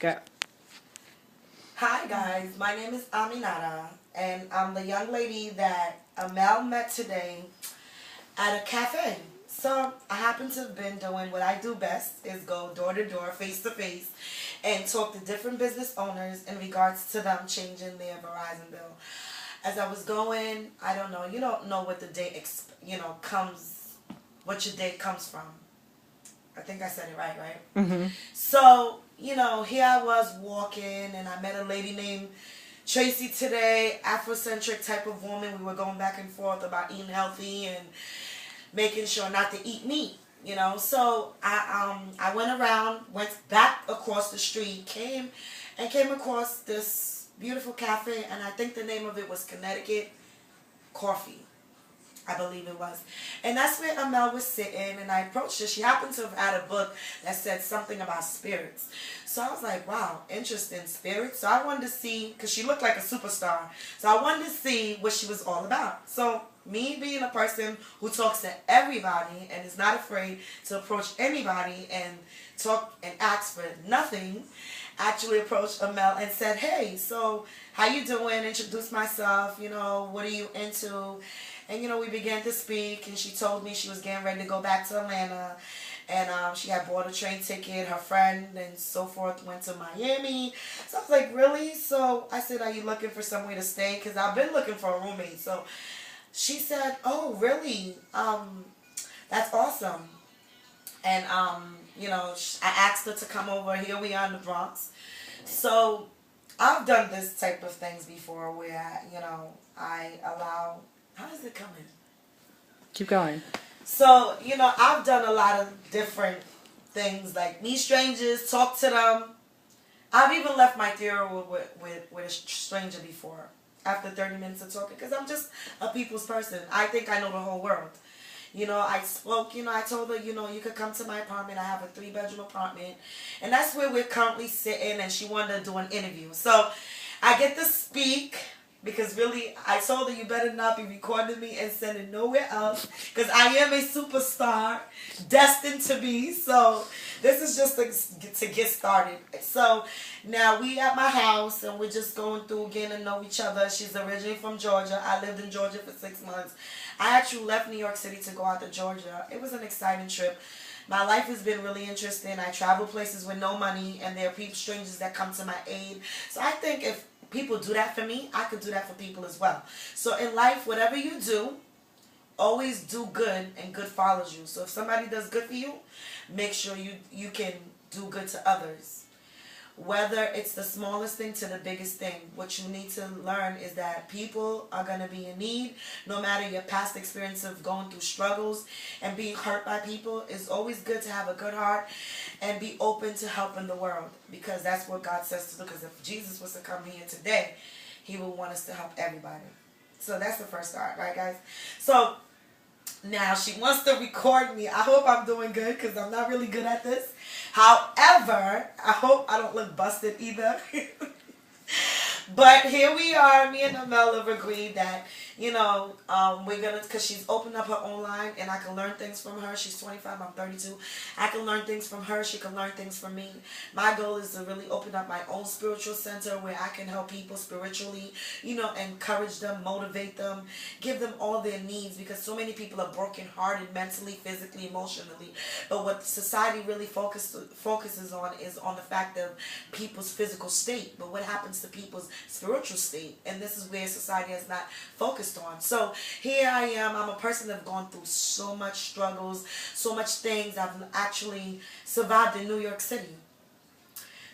Go. Hi guys, my name is Aminata, and I'm the young lady that Amel met today at a cafe. So I happen to have been doing what I do best is go door to door, face to face, and talk to different business owners in regards to them changing their Verizon bill. As I was going, I don't know, you don't know what the day, comes, what your day comes from. I think I said it right, right? Mm-hmm. So, here I was walking and I met a lady named Tracy today, Afrocentric type of woman. We were going back and forth about eating healthy and making sure not to eat meat. So I went around, went back across the street, came across this beautiful cafe, and I think the name of it was Connecticut Coffee. I believe it was. And that's where Amel was sitting, and I approached her. She happened to have had a book that said something about spirits. So I was like, wow, interesting, spirits. So I wanted to see, because she looked like a superstar. So I wanted to see what she was all about. So me being a person who talks to everybody and is not afraid to approach anybody and talk and ask for nothing, actually approached Amel and said, hey, so how you doing? Introduced myself, what are you into? And, we began to speak, and she told me she was getting ready to go back to Atlanta, and she had bought a train ticket. Her friend and so forth went to Miami. So I was like, really? So I said, are you looking for somewhere to stay? Because I've been looking for a roommate. So she said, oh, really? That's awesome. And, I asked her to come over. Here we are in the Bronx. So I've done this type of things before where, I allow... How is it coming? Keep going. So, I've done a lot of different things, like meet strangers, talk to them. I've even left my theater with a stranger before, after 30 minutes of talking, because I'm just a people's person. I think I know the whole world. I spoke, I told her, you could come to my apartment. I have a 3-bedroom apartment. And that's where we're currently sitting, and she wanted to do an interview. So I get to speak. Because really, I told her you better not be recording me and sending nowhere else. Because I am a superstar, destined to be. So this is just to get started. So now we at my house and we're just going through getting to know each other. She's originally from Georgia. I lived in Georgia for 6 months. I actually left New York City to go out to Georgia. It was an exciting trip. My life has been really interesting. I travel places with no money, and there are people, strangers that come to my aid. So I think if people do that for me, I could do that for people as well. So in life, whatever you do, always do good, and good follows you. So if somebody does good for you, make sure you can do good to others. Whether it's the smallest thing to the biggest thing, what you need to learn is that people are going to be in need. No matter your past experience of going through struggles and being hurt by people, it's always good to have a good heart and be open to helping the world, because that's what God says to do. Because if Jesus was to come here today, he would want us to help everybody. So that's the first start, right, guys? So now she wants to record me. I hope I'm doing good, because I'm not really good at this. However, I hope I don't look busted either. But here we are. Me and Amel have agreed that, we're going to, because she's opened up her own line, and I can learn things from her. She's 25, I'm 32. I can learn things from her. She can learn things from me. My goal is to really open up my own spiritual center where I can help people spiritually, encourage them, motivate them, give them all their needs, because so many people are brokenhearted mentally, physically, emotionally. But what society really focuses on is on the fact of people's physical state. But what happens to people's spiritual state? And this is where society has not focused on. So here I am. I'm a person that's gone through so much struggles, so much things. I've actually survived in New York City.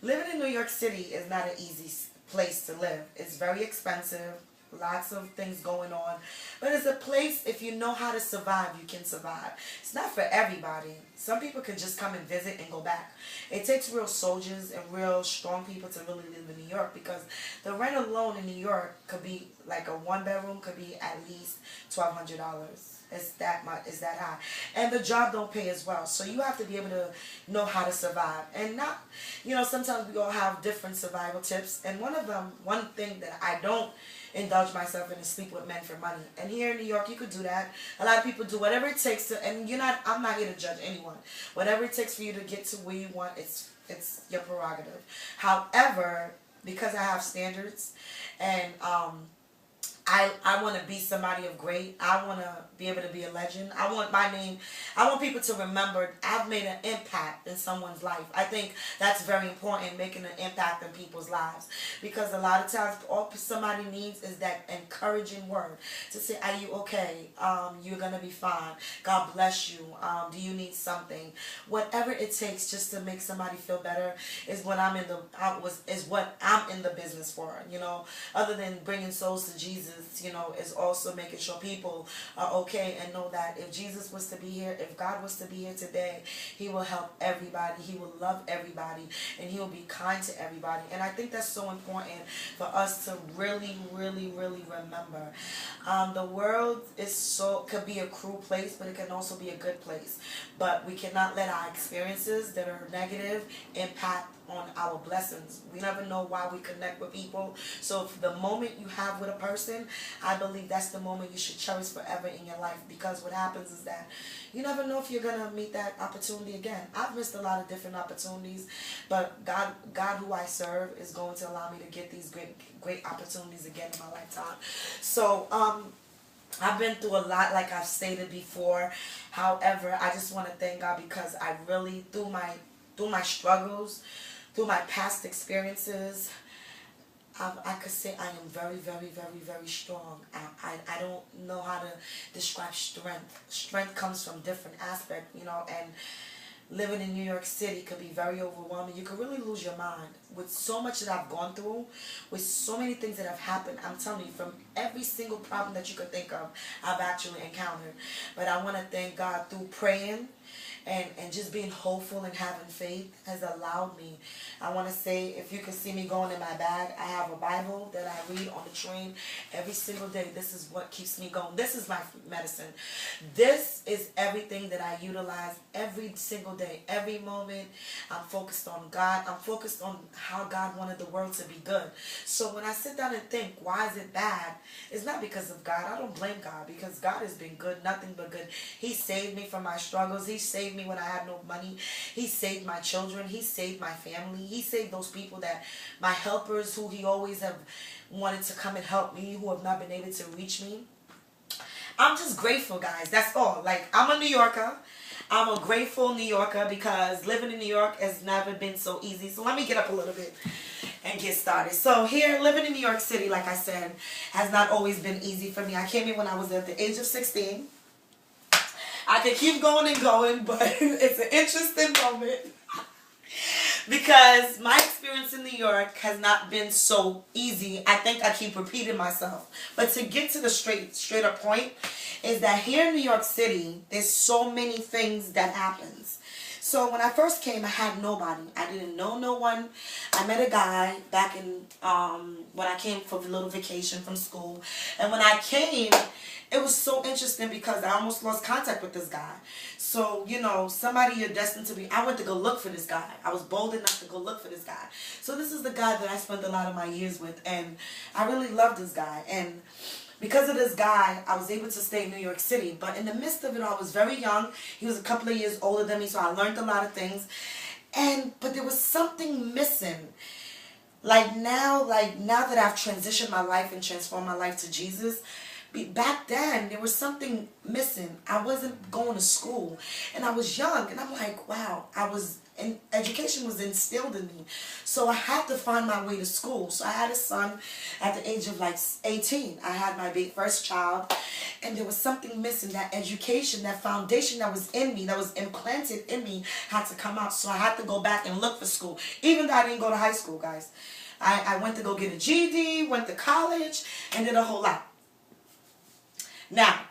Living in New York City is not an easy place to live. It's very expensive. Lots of things going on. But it's a place, if you know how to survive, you can survive. It's not for everybody. Some people can just come and visit and go back. It takes real soldiers and real strong people to really live in New York, because the rent alone in New York could be, like a 1-bedroom, could be at least $1,200. It's that much, it's that high. And the job don't pay as well. So you have to be able to know how to survive. And not, sometimes we all have different survival tips. And one thing that I don't indulge myself in is sleep with men for money. And here in New York, you could do that. A lot of people do whatever it takes to, and I'm not here to judge anyone. Whatever it takes for you to get to where you want, it's It's your prerogative. However, because I have standards, and I want to be somebody of great. I want to be able to be a legend. I want my name. I want people to remember I've made an impact in someone's life. I think that's very important, making an impact in people's lives. Because a lot of times, all somebody needs is that encouraging word to say, "Are you okay? You're gonna be fine. God bless you. Do you need something?" Whatever it takes, just to make somebody feel better, is what I'm in the is what I'm in the business for. You know, other than bringing souls to Jesus. You know, is also making sure people are okay and know that if Jesus was to be here, if God was to be here today, he will help everybody, he will love everybody, and he'll be kind to everybody. And I think that's so important for us to really, really, really remember. The world could be a cruel place, but it can also be a good place. But we cannot let our experiences that are negative impact on our blessings. We never know why we connect with people. So if the moment you have with a person, I believe that's the moment you should cherish forever in your life. Because what happens is that you never know if you're going to meet that opportunity again. I've missed a lot of different opportunities, but God who I serve is going to allow me to get these great opportunities again in my lifetime. So I've been through a lot, like I've stated before. However, I just want to thank God because I really, through my struggles, through my past experiences, I could say I am very, very, very, very strong. I don't know how to describe strength. Strength comes from different aspects, you know, and living in New York City could be very overwhelming. You could really lose your mind. With so much that I've gone through, with so many things that have happened, I'm telling you, from every single problem that you could think of, I've actually encountered. But I want to thank God through praying, and just being hopeful and having faith has allowed me. I want to say, if you can see me going in my bag, I have a Bible that I read on the train every single day. This is what keeps me going. This is my medicine. This is everything that I utilize every single day, every moment. I'm focused on God. I'm focused on how God wanted the world to be good. So when I sit down and think, why is it bad? It's not because of God. I don't blame God, because God has been good, nothing but good. He saved me from my struggles. He saved me when I had no money. He saved my children. He saved my family. He saved those people that, my helpers, who he always have wanted to come and help me, who have not been able to reach me. I'm just grateful, guys. That's all. Like, I'm a New Yorker. I'm a grateful New Yorker because living in New York has never been so easy. So let me get up a little bit and get started. So here, living in New York City, like I said, has not always been easy for me. I came here when I was at the age of 16. I could keep going and going, but it's an interesting moment because my experience in New York has not been so easy. I think I keep repeating myself. But to get to the straight up point is that here in New York City, there's so many things that happens. So when I first came, I had nobody. I didn't know no one. I met a guy back in, when I came for a little vacation from school. And when I came, it was so interesting because I almost lost contact with this guy. So, you know, somebody you're destined to be. I went to go look for this guy. I was bold enough to go look for this guy. So this is the guy that I spent a lot of my years with. And I really loved this guy. And because of this guy, I was able to stay in New York City. But in the midst of it all, I was very young. He was a couple of years older than me, so I learned a lot of things. But there was something missing. Like now that I've transitioned my life and transformed my life to Jesus, back then there was something missing. I wasn't going to school, and I was young, and I'm like, wow, and education was instilled in me. So I had to find my way to school. So I had a son at the age of like 18. I had my first child, and there was something missing. That education, that foundation that was in me, that was implanted in me, had to come out. So I had to go back and look for school, even though I didn't go to high school, guys. I went to go get a GED, went to college, and did a whole lot. Now,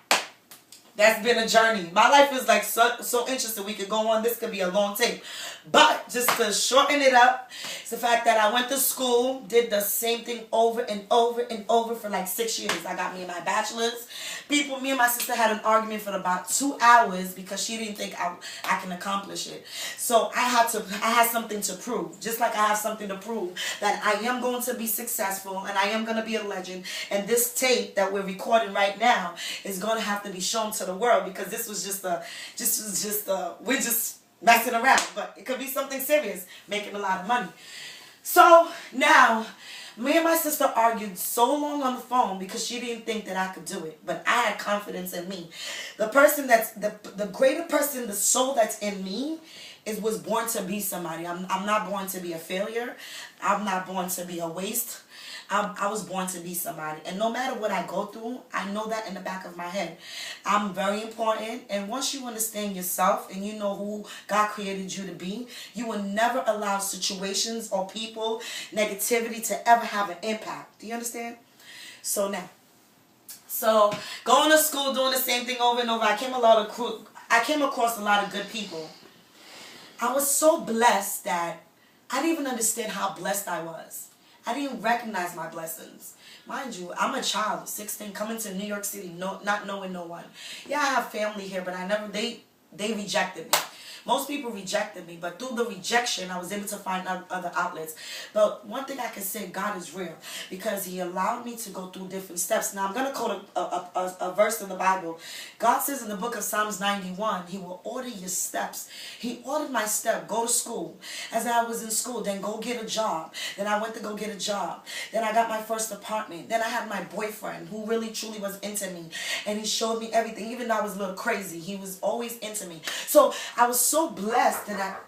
that's been a journey. My life is like so interesting. We could go on. This could be a long tape. But just to shorten it up, it's the fact that I went to school, did the same thing over and over and over for like 6 years. I got me my bachelor's. Me and my sister had an argument for about 2 hours because she didn't think I can accomplish it. So I had something to prove. Just like I have something to prove that I am going to be successful and I am going to be a legend. And this tape that we're recording right now is going to have to be shown to the world, because this was just we're just messing around, but it could be something serious, making a lot of money. So now, me and my sister argued so long on the phone because she didn't think that I could do it, but I had confidence in me. The person that's the greater person, the soul that's in me, was born to be somebody. I'm not born to be a failure. I'm not born to be a waste. I was born to be somebody. And no matter what I go through, I know that in the back of my head. I'm very important. And once you understand yourself and you know who God created you to be, you will never allow situations or people, negativity to ever have an impact. Do you understand? So now, going to school, doing the same thing over and over, I came across a lot of good people. I was so blessed that I didn't even understand how blessed I was. I didn't recognize my blessings. Mind you, I'm a child, 16, coming to New York City, not knowing no one. Yeah, I have family here, but they rejected me. Most people rejected me, but through the rejection, I was able to find other outlets. But one thing I can say, God is real, because He allowed me to go through different steps. Now, I'm going to quote a verse in the Bible. God says in the book of Psalms 91, He will order your steps. He ordered my step, go to school. As I was in school, then go get a job. Then I went to go get a job. Then I got my first apartment. Then I had my boyfriend who really, truly was into me. And he showed me everything. Even though I was a little crazy, he was always into me. So I was so blessed that